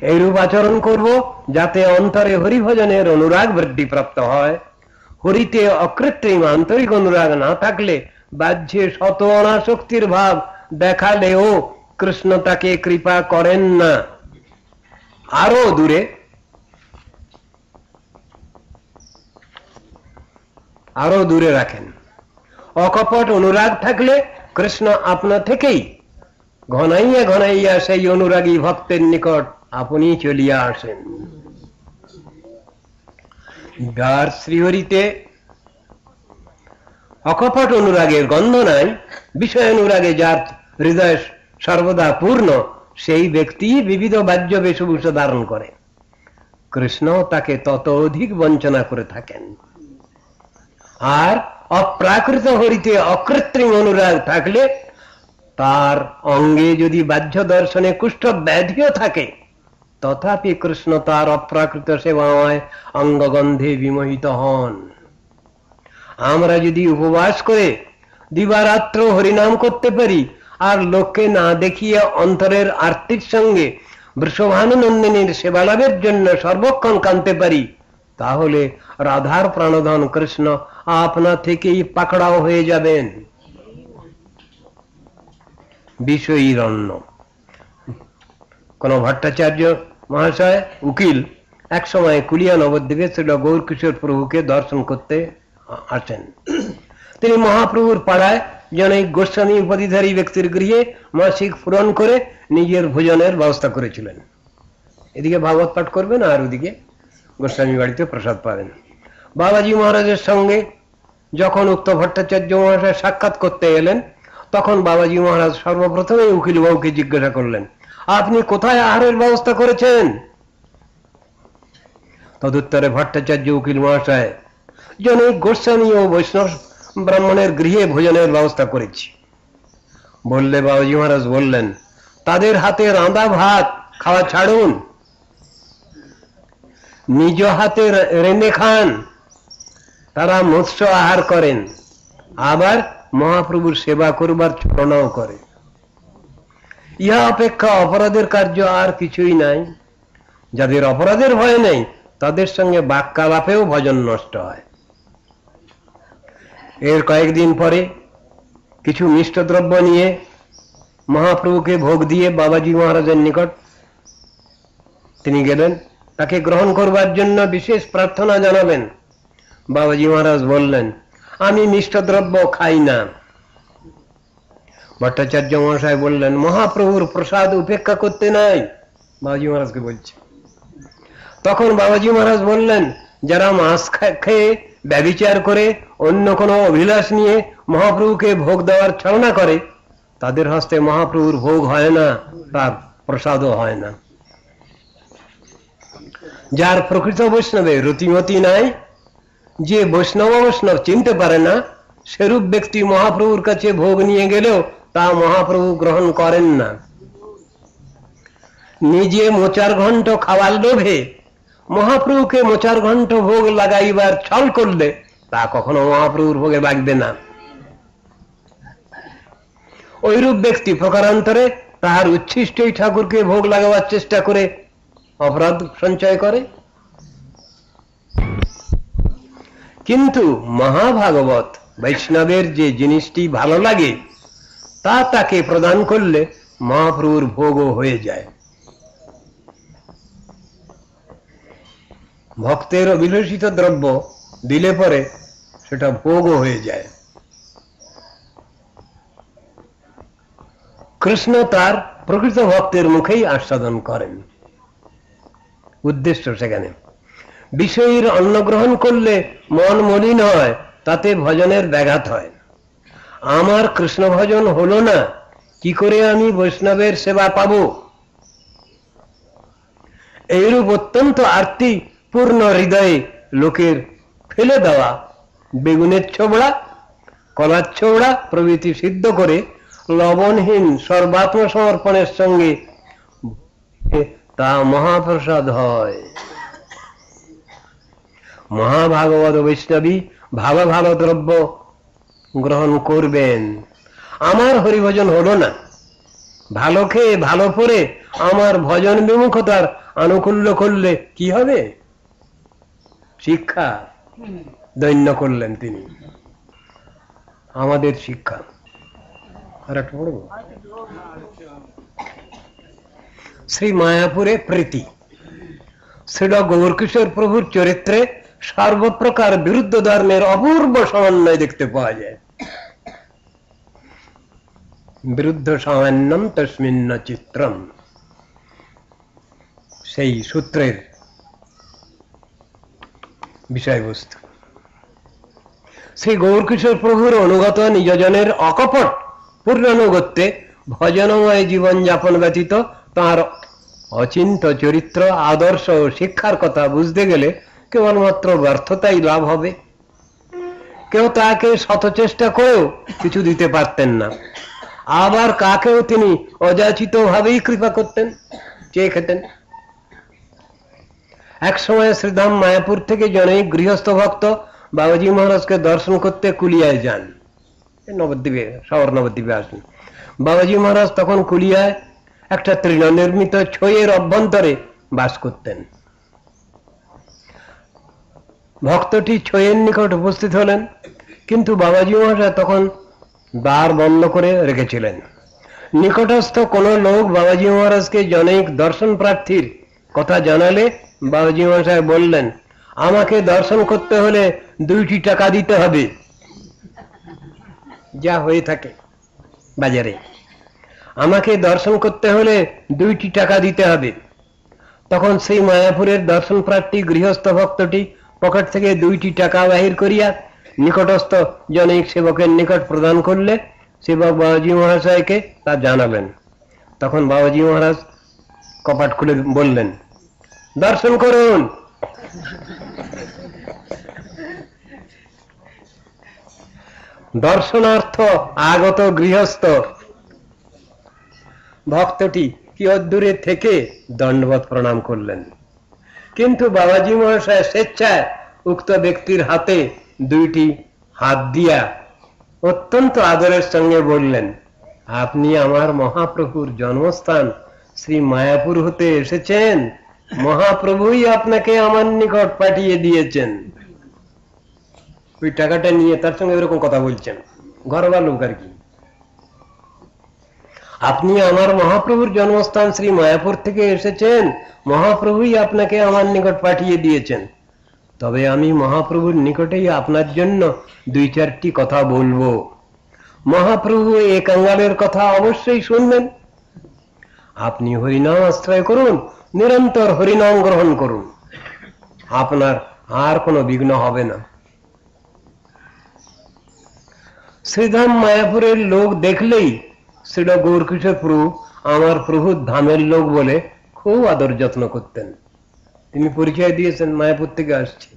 এইরূপ আচরণ করব যাতে অন্তরে হরিভজনের অনুরাগ বৃদ্ধি প্রাপ্ত হয়। হরিতে অকৃত্রিম আন্তরিক অনুরাগ না থাকলে বাহ্যে শত অনাসক্তির ভাব দেখালেও কৃষ্ণ তাকে কৃপা করেন না। আরো দূরে রাখেন। অকপট অনুরাগ থাকলে কৃষ্ণ আপনা থেকেই ঘনাইয়া ঘনাইয়া সেই অনুরাগী ভক্তের নিকট আপনি চলিয়া আসেন। যার শ্রীহরিতে অকপট অনুরাগের গন্ধ নাই, বিষয় অনুরাগে যার হৃদয় সর্বদা পূর্ণ, সেই ব্যক্তি বিবিধ বাহ্য বেশভূষা ধারণ করে, কৃষ্ণ তাকে তত অধিক বঞ্চনা করে থাকেন। আর অপ্রাকৃত হরিতে অকৃত্রিম অনুরাগ থাকলে তার অঙ্গে যদি বাহ্য দর্শনে কুষ্ঠ ব্যাধিও থাকে, তথাপি কৃষ্ণ তার অপ্রাকৃত সেবায় অঙ্গগন্ধে বিমোহিত হন। আমরা যদি উপবাস করে দিবারাত্র হরিনাম করতে পারি আর লোককে না দেখিয়ে অন্তরের আর্তির সঙ্গে বৃষভানুনন্দিনীর সেবা লাভের জন্য সর্বক্ষণ কাঁদতে পারি, তাহলে রাধার প্রাণধন কৃষ্ণ আপনা থেকেই পাকড়াও হয়ে যাবেন। বিষয়ীরণ্য। কোন ভট্টাচার্য মহাশয় উকিল এক সময় কুলিয়া নবদ্বীপে ছিল গৌরকিশোর প্রভুকে দর্শন করতে আসেন। তিনি মহাপ্রভুর পাড়ায় জনৈক গোস্বামী উপাধিধারী ব্যক্তির গৃহে মাসিক পূরণ করে নিজের ভোজনের ব্যবস্থা করেছিলেন। এদিকে ভাগবত পাঠ করবেন আর ওদিকে গোস্বামী বাড়িতে প্রসাদ পাবেন। বাবাজি মহারাজের সঙ্গে যখন উক্ত ভট্টাচার্য মহাশয় সাক্ষাৎ করতে এলেন, তখন বাবাজি মহারাজ সর্বপ্রথমে উকিল বাবুকে জিজ্ঞাসা করলেন, আপনি কোথায় আহারের ব্যবস্থা করেছেন? তদুত্তরে ভট্টাচার্য উকিল মহাশয়, জনৈক গোস্বামী ও বৈষ্ণব ব্রাহ্মণের গৃহে ভোজনের ব্যবস্থা করেছি। বললে বাবাজি মহারাজ বললেন, তাদের হাতে রাঁধা ভাত খাওয়া ছাড়ুন, নিজ হাতে রেঁধে খান। তারা মৎস্য আহার করেন, আবার মহাপ্রভুর সেবা করবার ছলনাও করে। ইহা অপেক্ষা অপরাধের কার্য আর কিছুই নাই। যাদের অপরাধের ভয় নেই, তাদের সঙ্গে বাক্যালাপেও ভজন নষ্ট হয়। এর কয়েকদিন পরে কিছু মিষ্ট দ্রব্য নিয়ে মহাপ্রভুকে ভোগ দিয়ে বাবাজি মহারাজের নিকট তিনি গেলেন, তাকে গ্রহণ করবার জন্য বিশেষ প্রার্থনা জানাবেন। বাবাজি মহারাজ বললেন, আমি মিষ্ট দ্রব্য খাই না। ভট্টাচার্য মহাশয় বললেন, মহাপ্রভুর প্রসাদ উপেক্ষা করতে নাই। বাবাজি মহারাজকে বলছে। তখন বাবাজি মহারাজ বললেন, যারা মাছ খেয়ে ব্যভিচার করে অন্য কোনো অভিলাষ নিয়ে মহাপ্রভুকে ভোগ দেওয়ার ছলনা করে, তাদের হস্তে মহাপ্রভুর ভোগ হয় না, তার প্রসাদও হয় না। যার প্রকৃত বৈষ্ণবে রতিমতি নাই, যে বৈষ্ণব চিনতে পারে না, সেরূপ ব্যক্তি মহাপ্রভুর কাছে ভোগ নিয়ে গেলেও তা মহাপ্রভু গ্রহণ করেন না। নিজে মোচার ঘণ্ট খাওয়ার লোভে মহাপ্রভুকে মোচার ঘণ্ট ভোগ লাগাইবার ছল করলে তা কখনো মহাপ্রভুর ভোগে লাগবে না। ওইরূপ ব্যক্তি প্রকারান্তরে তাহার উচ্ছিষ্টই ঠাকুরকে ভোগ লাগাবার চেষ্টা করে অপরাধ সঞ্চয় করে। কিন্তু মহাভাগবত বৈষ্ণবের যে জিনিসটি ভালো লাগে তা তাকে প্রদান করলে মহাপ্রভুর ভোগও হয়ে যায়। ভক্তের অভিলষিত দ্রব্য দিলে পরে সেটা ভোগও হয়ে যায়। কৃষ্ণ তার প্রকৃত ভক্তের মুখেই আস্বাদন করেন। উদ্দেশ্য সেখানে বিষয়ের অন্ন গ্রহণ করলে মন মলিন হয়, তাতে ভজনের ব্যাঘাত হয়। আমার কৃষ্ণ ভজন হলো না, কি করে আমি বৈষ্ণবের সেবা পাব? এইরূপ অত্যন্ত আর্তি পূর্ণ হৃদয়ে লোকের ফেলে দেওয়া বেগুনের ছোবড়া, কলার ছোবড়া প্রভৃতি সিদ্ধ করে লবণহীন সর্বাত্ম সমর্পণের সঙ্গে তা মহাপ্রসাদ হয়। মহাভাগবত বৈষ্ণবী ভালো ভালো দ্রব্য গ্রহণ করবেন। আমার হরিভজন হলো না, ভালো খেয়ে ভালো পরে আমার ভজন বিমুখতার আনুকূল্য করলে কি হবে? শিক্ষা দৈন্য করলেন তিনি। আমাদের শিক্ষা আর একটা পড়ব। শ্রী মায়াপুরে প্রীতি। শ্রীল গৌরকিশোর প্রভুর চরিত্রে সর্বপ্রকার বিরুদ্ধ ধর্মের অপূর্ব সমন্বয় দেখতে পাওয়া যায়। বিরুদ্ধ সামান্যম তস্মিন্ন চিত্রম, সেই সূত্রের বিষয়বস্তু। শ্রী গৌরকিশোর প্রভুর অনুগত নিজজনের অকপট পূর্ণানুগত্যে ভজনময় জীবন যাপন ব্যতীত তাঁর অচিন্ত চরিত্র, আদর্শ ও শিক্ষার কথা বুঝতে গেলে কেবলমাত্র ব্যর্থতাই লাভ হবে। কেউ তাকে শত চেষ্টা করেও কিছু দিতে পারতেন না, আবার কাকেও তিনি অযাচিত ভাবেই কৃপা করতেন, চেয়ে খেতেন। এক সময় শ্রীধাম মায়াপুর থেকে জনৈক গৃহস্থ ভক্ত বাবাজি মহারাজকে দর্শন করতে কুলিয়ায় যান। নবদ্বীপে, শহর নবদ্বীপে আসেন। বাবাজি মহারাজ তখন কুলিয়ায় একটা তৃণনির্মিত ছইয়ের অভ্যন্তরে বাস করতেন। ভক্তটি ছইয়ের নিকট উপস্থিত হলেন, কিন্তু বাবাজি মহারাজ তখন দ্বার বন্ধ করে রেখেছিলেন। নিকটস্থ কোন লোক বাবাজি মহারাজকে জনৈক দর্শন প্রার্থীর কথা জানালে বাবাজি মহারাজ বললেন, আমাকে দর্শন করতে হলে 2টি টাকা দিতে হবে। যা হয়ে থাকে বাজারে, আমাকে দর্শন করতে হলে 2টি টাকা দিতে হবে। তখন সেই মায়াপুরের দর্শন প্রার্থী গৃহস্থ ভক্তটি পকেট থেকে 2টি টাকা বাহির করিয়া নিকটস্থ জনৈক সেবকের নিকট প্রদান করলে সেবক বাবাজি মহাশয়কে তা জানালেন। তখন বাবাজি মহারাজ কপাট খুলে বললেন, দর্শন করুন। দর্শনার্থ আগত গৃহস্থ ভক্তটি কি দূরে থেকে দণ্ডবত প্রণাম করলেন, কিন্তু বাবাজি মহাশয় স্বেচ্ছায় উক্ত ব্যক্তির হাতে 2টি হাত দিয়া অত্যন্ত আদরের সঙ্গে বললেন, আপনি আমার মহাপ্রভুর জন্মস্থান শ্রী মায়াপুর হতে এসেছেন, মহাপ্রভুই আপনাকে আমার নিকট পাঠিয়ে দিয়েছেন। ওই টাকাটা নিয়ে তার সঙ্গে এরকম কথা বলছেন, ঘরোয়া লোক আর কি। আপনি আমার মহাপ্রভুর জন্মস্থান শ্রী মায়াপুর থেকে এসেছেন, মহাপ্রভুই আপনাকে আমার নিকট পাঠিয়ে দিয়েছেন। তবে আমি মহাপ্রভুর নিকটেই আপনার জন্য 2-4টি কথা বলবো। মহাপ্রভু এই কাঙ্গালের কথা অবশ্যই শুনবেন। আপনি হরিনাম আশ্রয় করুন, নিরন্তর হরিনাম গ্রহণ করুন, আপনার আর কোনো বিঘ্ন হবে না। শ্রীধাম মায়াপুরের লোক দেখলেই শ্রীল গৌরকিশোর প্রভু আমার প্রভুর ধামের লোক বলে খুব আদর যত্ন করতেন। তিনি পরিচয় দিয়েছেন, মায়াপুর থেকে আসছে,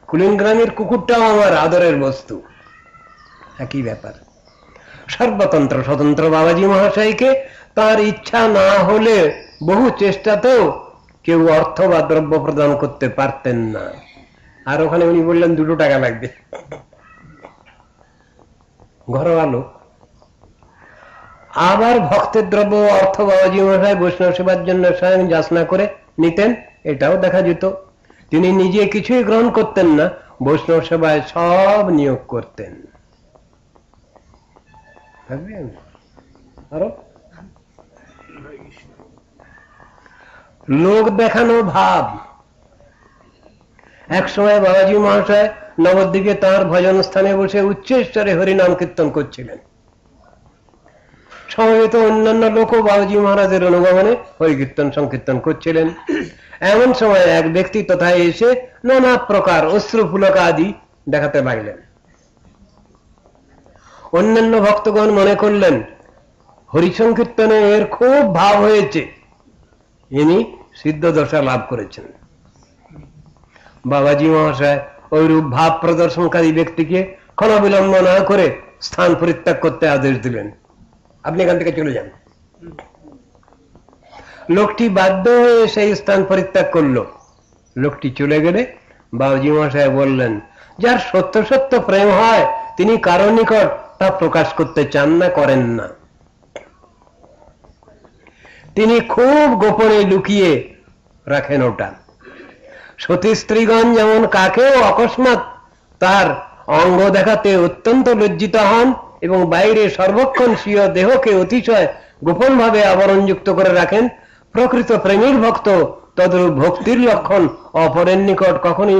কুলিনগ্রামের কুকুরটাও আমার আদরের বস্তু। একই ব্যাপার। সর্বতন্ত্র স্বতন্ত্র বাবাজি মহাশয়কে তার ইচ্ছা না হলে বহু চেষ্টাতেও কেউ অর্থ বা দ্রব্য প্রদান করতে পারতেন না। আর ওখানে উনি বললেন 2 টাকা লাগবে। ঘরোয়া লোক। আবার ভক্তের দ্রব্য অর্থ বাবাজি মহাশয় বৈষ্ণব সেবার জন্য স্বয়ং যাচনা করে নিতেন, এটাও দেখা যেত। তিনি নিজে কিছুই গ্রহণ করতেন না, বৈষ্ণব সেবায় সব নিয়োগ করতেন। আরো লোক দেখানো ভাব। এক সময় বাবাজি মহাশয় নবদ্বীপে তাঁর ভজন স্থানে বসে উচ্চস্তরে হরিনাম কীর্তন করছিলেন। সমবেত অন্যান্য লোকও বাবাজি মহারাজের অনুগমনে হরিকীর্তন সংকীর্তন করছিলেন। এমন সময় এক ব্যক্তি তথায় এসে নানা প্রকার অশ্রুফুলক আদি দেখাতে লাগলেন। অন্যান্য ভক্তগণ মনে করলেন হরিসংকীর্তনে এর খুব ভাব হয়েছে, ইনি সিদ্ধ দশা লাভ করেছেন। বাবাজি মহাশয় ওইরূপ ভাব প্রদর্শনকারী ব্যক্তিকে ক্ষণবিলম্ব না করে স্থান পরিত্যাগ করতে আদেশ দিলেন, আপনি এখান থেকে চলে যান। লোকটি বাধ্য হয়ে সেই স্থান পরিত্যাগ করল। লোকটি চলে গেলে বাবাজি মহাশয় বললেন, যার সত্য সত্য প্রেম হয় তিনি কারো নিকট তা প্রকাশ করতে চান না, করেন না। তিনি খুব গোপনে লুকিয়ে রাখেন ওটা। সতী স্ত্রীগণ যেমন কাকেও অকস্মাৎ তার অঙ্গ দেখাতে অত্যন্ত লজ্জিত হন এবং বাইরে সর্বক্ষণ স্বীয় দেহকে অতিশয় গোপন ভাবে আবরণযুক্ত করে রাখেন, প্রকৃত প্রেমীর ভক্ত তদ্রূপ ভক্তির লক্ষণ অপরের নিকট কখনই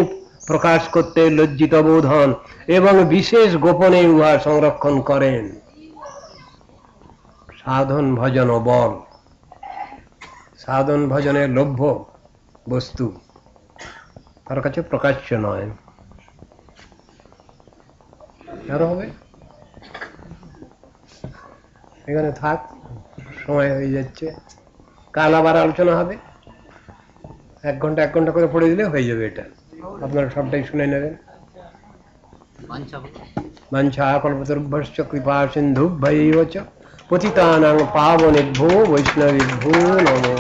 প্রকাশ করতে লজ্জিত বোধ হন এবং বিশেষ গোপনে উহা সংরক্ষণ করেন। সাধন ভজন ও বল, সাধন ভজনের লভ্য বস্তু তার কাছে প্রকাশ্য নয়। আরো হবে, এখানে থাক, সময় হয়ে যাচ্ছে, কাল আবার আলোচনা হবে। 1 ঘন্টা 1 ঘন্টা করে পড়ে দিলে হয়ে যাবে। এটা আপনারা সবটাই শুনে নেবেন। বাঞ্ছা কল্পতরুভ্যশ্চ কৃপা সিন্ধুভ্যৈব চ পতিতানাং পাবনেভ্যো বৈষ্ণবেভ্যো নমো।